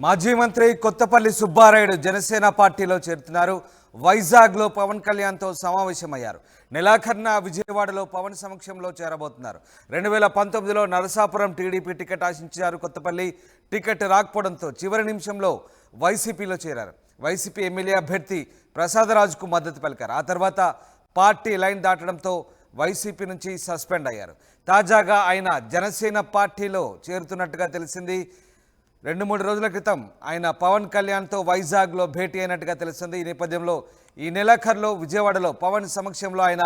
మాజీ మంత్రి కొత్తపల్లి సుబ్బారాయుడు జనసేన పార్టీలో చేరుతున్నారు. వైజాగ్లో పవన్ కళ్యాణ్తో సమావేశమయ్యారు. నెలాఖరున విజయవాడలో పవన్ సమక్షంలో చేరబోతున్నారు. 2019లో నరసాపురం టీడీపీ టికెట్ ఆశించారు కొత్తపల్లి. టికెట్ రాకపోవడంతో చివరి నిమిషంలో వైసీపీలో చేరారు. వైసీపీ ఎమ్మెల్యే అభ్యర్థి ప్రసాదరాజుకు మద్దతు పలికారు. ఆ తర్వాత పార్టీ లైన్ దాటడంతో వైసీపీ నుంచి సస్పెండ్ అయ్యారు. తాజాగా ఆయన జనసేన పార్టీలో చేరుతున్నట్టుగా తెలిసింది. 2-3 రోజుల క్రితం ఆయన పవన్ కళ్యాణ్తో వైజాగ్లో భేటీ అయినట్టుగా తెలుస్తుంది. ఈ నేపథ్యంలో ఈ నెలాఖరులో విజయవాడలో పవన్ సమక్షంలో ఆయన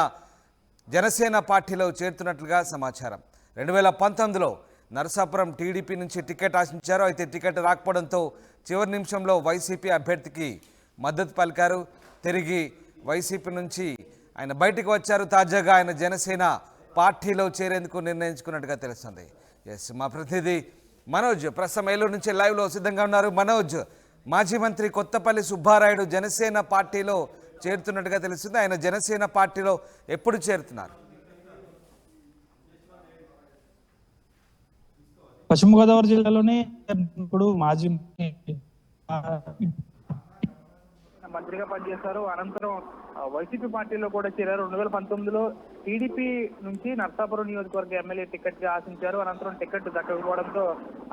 జనసేన పార్టీలో చేరుతున్నట్లుగా సమాచారం. 2019లో నరసాపురం టీడీపీ నుంచి టికెట్ ఆశించారు. అయితే టికెట్ రాకపోవడంతో చివరి నిమిషంలో వైసీపీ అభ్యర్థికి మద్దతు పలికారు. తిరిగి వైసీపీ నుంచి ఆయన బయటకు వచ్చారు. తాజాగా ఆయన జనసేన పార్టీలో చేరేందుకు నిర్ణయించుకున్నట్టుగా తెలుస్తుంది. మా ప్రతినిధి మనోజ్ ప్రస్తుతం ఏలూరు నుంచి లైవ్లో సిద్ధంగా ఉన్నారు. మనోజ్, మాజీ మంత్రి కొత్తపల్లి సుబ్బారాయుడు జనసేన పార్టీలో చేరుతున్నట్టుగా తెలుస్తుంది. ఆయన జనసేన పార్టీలో ఎప్పుడు చేరుతున్నారు? పశ్చిమ గోదావరి జిల్లాలోనే ఇప్పుడు మాజీ మంత్రిగా పనిచేశారు. అనంతరం వైసీపీ పార్టీలో కూడా చేరారు. 2019లో టీడీపీ నుంచి నర్సాపురం నియోజకవర్గ ఎమ్మెల్యే టికెట్ గా ఆశించారు. అనంతరం టికెట్ దక్కకపోవడంతో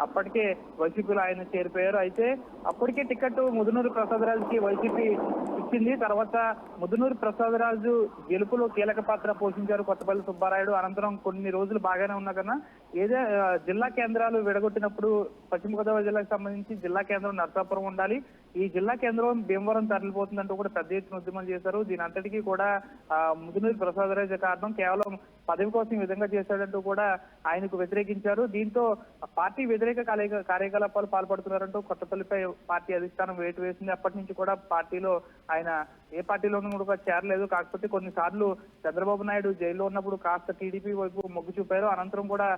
అప్పటికే వైసీపీలో ఆయన చేరిపోయారు. అయితే అప్పటికే టికెట్ ముదునూరు ప్రసాదరాజుకి వైసీపీ ఇచ్చింది. తర్వాత ముదునూరు ప్రసాదరాజు గెలుపులో కీలక పాత్ర పోషించారు కొత్తపల్లి సుబ్బారాయుడు. అనంతరం కొన్ని రోజులు బాగానే ఉన్నా కన్నా జిల్లా కేంద్రాలు విడగొట్టినప్పుడు పశ్చిమ గోదావరి జిల్లాకు సంబంధించి జిల్లా కేంద్రం నర్సాపురం ఉండాలి, ఈ జిల్లా కేంద్రం భీమవరం తరలిపోతుందంటూ కూడా పెద్ద ఎత్తున ఉద్యమం చేశారు. దీని అంతటికీ కూడా ముదునూరు ప్రసాదరాజు కారణం, కేవలం పదవి కోసం ఈ విధంగా చేశాడంటూ కూడా ఆయనకు వ్యతిరేకించారు. దీంతో పార్టీ వ్యతిరేక కార్యకలాపాలు పాల్పడుతున్నారంటూ కొత్తపల్లిపై పార్టీ అధిష్టానం వేటు వేసింది. అప్పటి నుంచి కూడా పార్టీలో ఆయన ఏ పార్టీలోనూ కూడా చేరలేదు. కాకపోతే కొన్నిసార్లు చంద్రబాబు నాయుడు జైల్లో ఉన్నప్పుడు కాస్త టీడీపీ వైపు మొగ్గు చూపారు. అనంతరం కూడా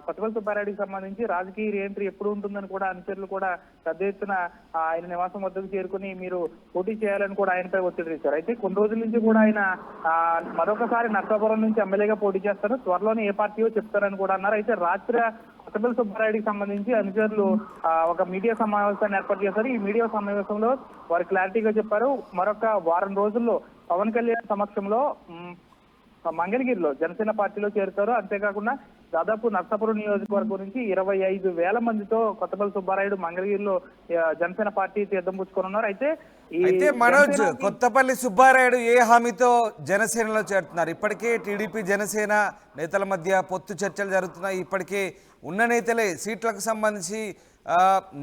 కొత్తపల్లి సుబ్బారాయుడికి సంబంధించి రాజకీయ రీఎంట్రీ ఎప్పుడు ఉంటుందని కూడా అనుచరులు కూడా పెద్ద ఎత్తున ఆయన నివాసం వద్దకు చేరుకుని మీరు పోటీ చేయాలని కూడా ఆయనపై ఒత్తిడి ఇచ్చారు. అయితే కొన్ని రోజుల నుంచి కూడా ఆయన మరొకసారి నర్సాపురం నుంచి ఎమ్మెల్యేగా పోటీ చేస్తారు, త్వరలోనే ఏ పార్టీయో చెప్తారని కూడా అన్నారు. అయితే రాత్రి కొత్తపల్లి సుబ్బారాయుడికి సంబంధించి అనుచరులు ఒక మీడియా సమావేశాన్ని ఏర్పాటు చేశారు. ఈ మీడియా సమావేశంలో వారు క్లారిటీగా చెప్పారు, మరొక వారం రోజుల్లో పవన్ కళ్యాణ్ సమక్షంలో మంగళగిరిలో జనసేన పార్టీలో చేరుతారు. అంతేకాకుండా దాదాపు నర్సాపురం నియోజకవర్గం నుంచి 25,000 మందితో కొత్తపల్లి సుబ్బారాయుడు మంగళగిరిలో జనసేన పార్టీ తీర్థం పుచ్చుకోనున్నారు. అయితే మనోజ్, కొత్తపల్లి సుబ్బారాయుడు ఏ హామీతో జనసేనలో చేరుతున్నారు? ఇప్పటికే టీడీపీ జనసేన నేతల మధ్య పొత్తు చర్చలు జరుగుతున్నాయి. ఇప్పటికే ఉన్న నేతలే సీట్లకు సంబంధించి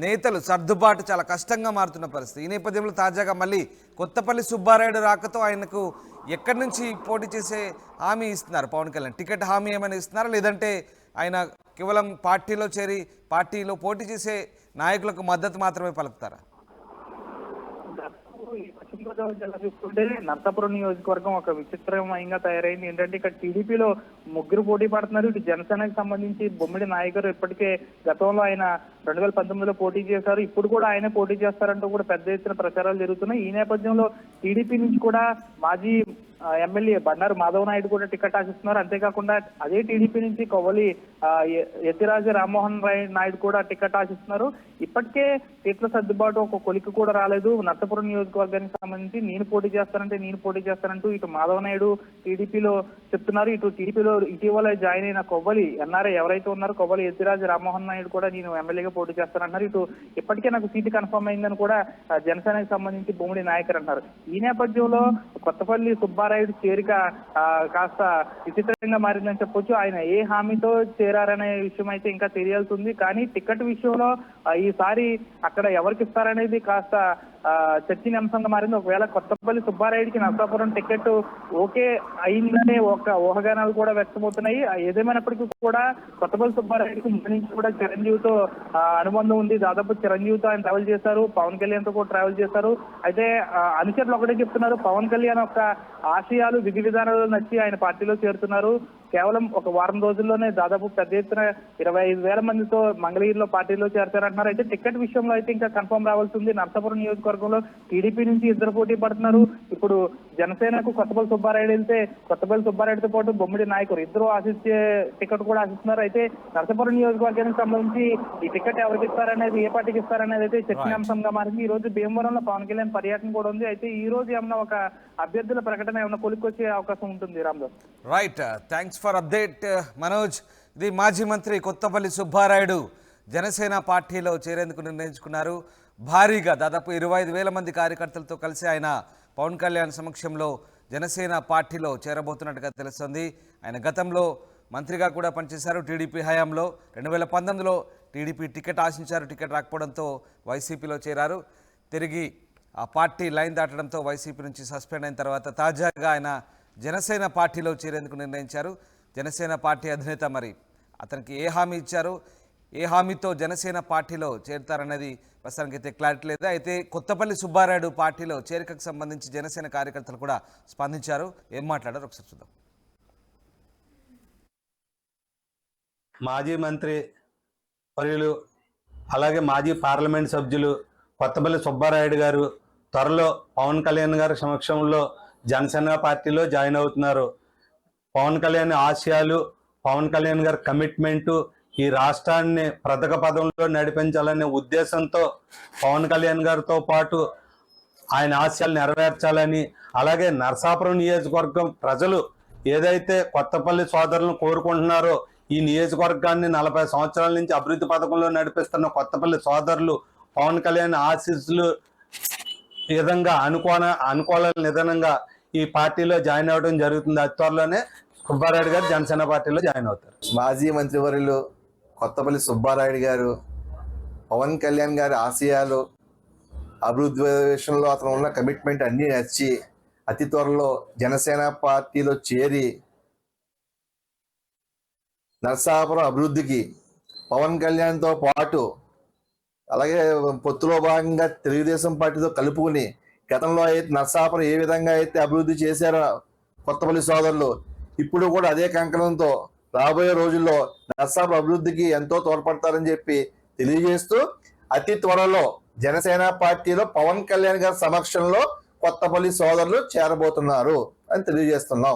నేతలు సర్దుబాటు చాలా కష్టంగా మారుతున్న పరిస్థితి. ఈ నేపథ్యంలో తాజాగా మళ్ళీ కొత్తపల్లి సుబ్బారాయుడు రాకతో ఆయనకు ఎక్కడి నుంచి పోటీ చేసే హామీ ఇస్తున్నారు పవన్ కళ్యాణ్? టికెట్ హామీ ఏమైనా ఇస్తున్నారా, లేదంటే ఆయన కేవలం పార్టీలో చేరి పార్టీలో పోటీ చేసే నాయకులకు మద్దతు మాత్రమే పలుకుతారా? పశ్చిమ గోదావరి జిల్లా చూసుకుంటే నర్సాపురం నియోజకవర్గం ఒక విచిత్రమయంగా తయారైంది. ఏంటంటే ఇక్కడ టీడీపీలో ముగ్గురు పోటీ పడుతున్నారు. ఇటు జనసేనకు సంబంధించి బొమ్మిడి నాయకుడు ఇప్పటికే గతంలో ఆయన 2019లో పోటీ చేశారు, ఇప్పుడు కూడా ఆయనే పోటీ చేస్తారంటూ కూడా పెద్ద ఎత్తున ప్రచారాలు జరుగుతున్నాయి. ఈ నేపథ్యంలో టీడీపీ నుంచి కూడా మాజీ ఎమ్మెల్యే బండారు మాధవ నాయుడు కూడా టికెట్ ఆశిస్తున్నారు. అంతేకాకుండా అదే టీడీపీ నుంచి కొవ్వలి యతిరాజు రామ్మోహన్ నాయుడు కూడా టికెట్ ఆశిస్తున్నారు. ఇప్పటికే సీట్ల సర్దుబాటు ఒక కొలికి కూడా రాలేదు. నర్సాపురం నియోజకవర్గానికి సంబంధించి నేను పోటీ చేస్తానంటూ ఇటు మాధవ నాయుడు టీడీపీలో చెప్తున్నారు. ఇటు టీడీపీలో ఇటీవల జాయిన్ అయిన కొవ్వలి ఎన్ఆర్ఐ ఎవరైతే ఉన్నారో కొవ్వలి యతిరాజు రామ్మోహన్ నాయుడు కూడా నేను ఎమ్మెల్యేగా పోటీ చేస్తానంటున్నారు. ఇటు ఇప్పటికే నాకు సీటు కన్ఫర్మ్ అయిందని కూడా జనసేనకు సంబంధించి బొమ్మిడి నాయకులు అంటారు. ఈ నేపథ్యంలో కొత్తపల్లి సుబ్బారాయుడు చేరిక కాస్త విచిత్రంగా మారిందని చెప్పొచ్చు. ఆయన ఏ హామీతో చేరారనే విషయం అయితే ఇంకా తెలియాల్సి ఉంది. కానీ టికెట్ విషయంలో ఈసారి అక్కడ ఎవరికి ఇస్తారనేది కాస్త చర్చనీయాంశంగా మారింది. ఒకవేళ కొత్తపల్లి సుబ్బారాయుడికి నర్సాపురం టికెట్ ఓకే అయిందనే ఒక ఊహాగానాలు కూడా వ్యక్తమవుతున్నాయి. ఏదేమైనప్పటికీ కూడా కొత్తపల్లి సుబ్బారాయుడికి ముందు నుంచి కూడా చిరంజీవితో అనుబంధం ఉంది. దాదాపు చిరంజీవితో ఆయన ట్రావెల్ చేశారు, పవన్ కళ్యాణ్ తో కూడా ట్రావెల్ చేశారు. అయితే అనుచరులు ఒకటే చెప్తున్నారు, పవన్ కళ్యాణ్ యొక్క ఆశయాలు విధి విధానాలు నచ్చి ఆయన పార్టీలో చేరుతున్నారు. కేవలం ఒక వారం రోజుల్లోనే దాదాపు పెద్ద ఎత్తున 25,000 మందితో మంగళగిరిలో పార్టీలో చేరతారంటున్నారు. అయితే టికెట్ విషయంలో అయితే ఇంకా కన్ఫర్మ్ రావాల్సి ఉంది. నర్సాపురం నియోజకవర్గం నియోజకవర్గంలో టీడీపీ నుంచి ఇద్దరు పోటీ పడుతున్నారు. ఇప్పుడు జనసేనకు కొత్తపల్లి సుబ్బారాయుడు వెళ్తే కొత్తపల్లి సుబ్బారాయుడుతో పాటు బొమ్మిడి నాయకుడు ఇద్దరు ఆశించే టికెట్ కూడా ఆశిస్తున్నారు. అయితే నరసాపురం నియోజకవర్గానికి సంబంధించి ఈ టికెట్ ఎవరికి ఇస్తారనేది, ఏ పార్టీకి ఇస్తారనేది అయితే చర్చనీయాంశంగా మారింది. ఈ రోజు భీమవరంలో పవన్ కళ్యాణ్ పర్యటన కూడా ఉంది. అయితే ఈ రోజు ఏమన్నా ఒక అభ్యర్థుల ప్రకటన ఏమన్నా కొలిక్కొచ్చే అవకాశం ఉంటుంది Ramdas. Right, thanks for update Manoj. ఇది మాజీ మంత్రి కొత్తపల్లి సుబ్బారాయుడు జనసేన పార్టీలో చేరేందుకు నిర్ణయించుకున్నారు. భారీగా దాదాపు 25,000 మంది కార్యకర్తలతో కలిసి ఆయన పవన్ కళ్యాణ్ సమక్షంలో జనసేన పార్టీలో చేరబోతున్నట్టుగా తెలుస్తుంది. ఆయన గతంలో మంత్రిగా కూడా పనిచేశారు టీడీపీ హయాంలో. 2019లో టీడీపీ టికెట్ ఆశించారు, టికెట్ రాకపోవడంతో వైసీపీలో చేరారు. తిరిగి ఆ పార్టీ లైన్ దాటడంతో వైసీపీ నుంచి సస్పెండ్ అయిన తర్వాత తాజాగా ఆయన జనసేన పార్టీలో చేరేందుకు నిర్ణయించారు. జనసేన పార్టీ అధినేత మరి అతనికి ఏ హామీ ఇచ్చారు, ఏ హామీతో జనసేన పార్టీలో చేరుతారనేది ప్రస్తుతానికి అయితే క్లారిటీ లేదు. అయితే కొత్తపల్లి సుబ్బారాయుడు పార్టీలో చేరికకు సంబంధించి జనసేన కార్యకర్తలు కూడా స్పందించారు. ఏం మాట్లాడారు ఒకసారి చూద్దాం. మాజీ మంత్రి వర్యులు అలాగే మాజీ పార్లమెంట్ సభ్యులు కొత్తపల్లి సుబ్బారాయుడు గారు త్వరలో పవన్ కళ్యాణ్ గారి సమక్షంలో జనసేన పార్టీలో జాయిన్ అవుతున్నారు. పవన్ కళ్యాణ్ ఆశయాలు, పవన్ కళ్యాణ్ గారి కమిట్మెంటు ఈ రాష్ట్రాన్ని ప్రథమ పదంలో నడిపించాలనే ఉద్దేశంతో పవన్ కళ్యాణ్ గారితో పాటు ఆయన ఆశయాలు నెరవేర్చాలని, అలాగే నరసాపురం నియోజకవర్గం ప్రజలు ఏదైతే కొత్తపల్లి సోదరులను కోరుకుంటున్నారో ఈ నియోజకవర్గాన్ని 40 సంవత్సరాల నుంచి అభివృద్ధి పథకంలో నడిపిస్తున్న కొత్తపల్లి సోదరులు పవన్ కళ్యాణ్ ఆశీస్సులు విధంగా అనుకూల నిదానంగా ఈ పార్టీలో జాయిన్ అవ్వడం జరుగుతుంది. అతి త్వరలోనే సుబ్బారాయుడు గారు జనసేన పార్టీలో జాయిన్ అవుతారు. మాజీ మంత్రివర్యులు కొత్తపల్లి సుబ్బారాయుడు గారు పవన్ కళ్యాణ్ గారి ఆశయాలు, అభివృద్ధి విషయంలో అతను ఉన్న కమిట్మెంట్ అన్నీ నచ్చి అతి త్వరలో జనసేన పార్టీలో చేరి నరసాపురం అభివృద్ధికి పవన్ కళ్యాణ్తో పాటు అలాగే పొత్తులో భాగంగా తెలుగుదేశం పార్టీతో కలుపుకుని గతంలో అయితే నరసాపురం ఏ విధంగా అయితే అభివృద్ధి చేశారో కొత్తపల్లి సోదరులు ఇప్పుడు కూడా అదే కంకణంతో రాబోయే రోజుల్లో నరసాపురం అభివృద్ధికి ఎంతో తోడ్పడతారని చెప్పి తెలియజేస్తూ అతి త్వరలో జనసేన పార్టీలో పవన్ కళ్యాణ్ గారి సమక్షంలో కొత్తపల్లి సోదరులు చేరబోతున్నారు అని తెలియజేస్తున్నాం.